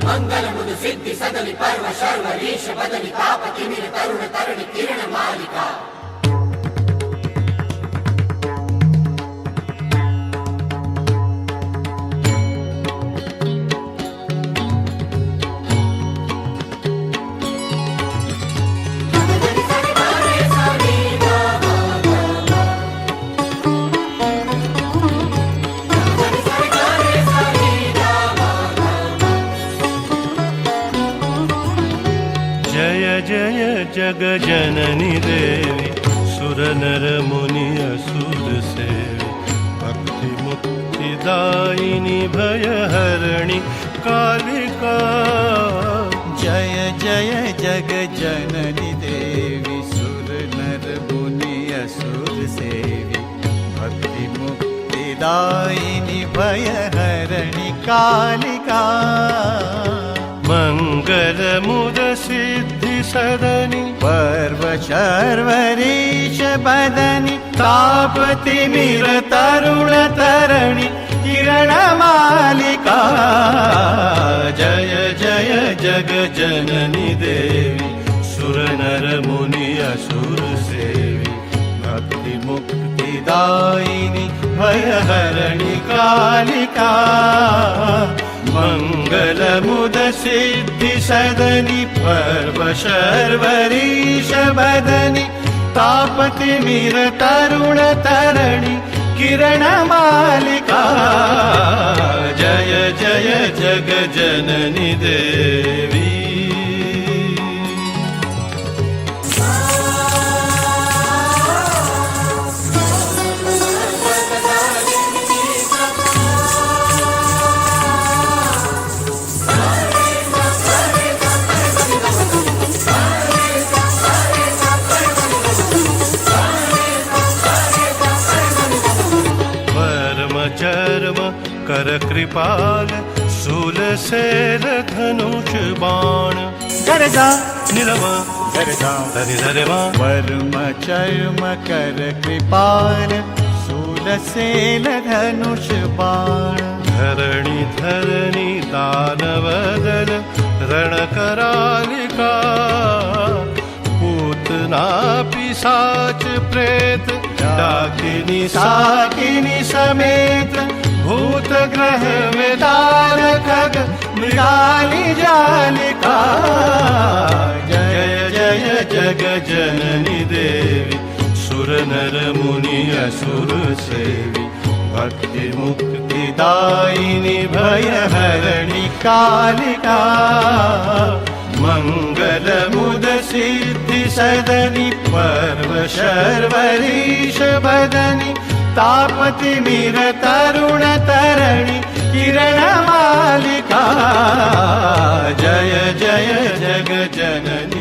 मंगलमुद सिद्धि सदनि पर्व शर्वरीश बदनि तापति मिर तरुण तरणि किरण मालिका। जय जय जग जननी देवी सुर नर मुनि असुर सेवी भक्ति मुक्ति दायिनी भय हरणी कालिका। जय जय जग जननी देवी सुर नर मुनि असुर सेवी भक्ति मुक्ति दायिनी भय हरणी कालिका। मंगल मुद सिद्धि सदनि पर्व शर्वरीश बदनि तापति मिर तरुण तरणि किरण मालिका। जय जय जग जननी देवी सुर नर मुनि असुर सेवी भक्ति मुक्ति दायिनी भय हरणी कालिका। मंगल मुद सिद्धि सदनि पर्व शर्वरीश बदनि तापति मिर तरुण तरणि किरण मालिका। जय जय जग जननी देवी। चर्म कर कृपाल शूल शैल धनुष बाण गरजा नीलम गरजा धरि धरिमा। वर्म चर्म कर कृपाल शूल शैल धनुष बाण धरणी धरणी दानवदल रण करालिका। पूतना पिशाच प्रेत डाकिनी साकिनी समेत भूत ग्रह वेदार खग मृगाली जालिका। जय जय जग जननी देवी सुर नर मुनि असुर सेवी भक्ति मुक्ति दायिनी भय हरणी कालिका। मंगल मुद सिद्धि सदनि पर्व शर्वरीश बदनि तापति मिर तरुण तरणि किरण मालिका। जय जय जग जननी।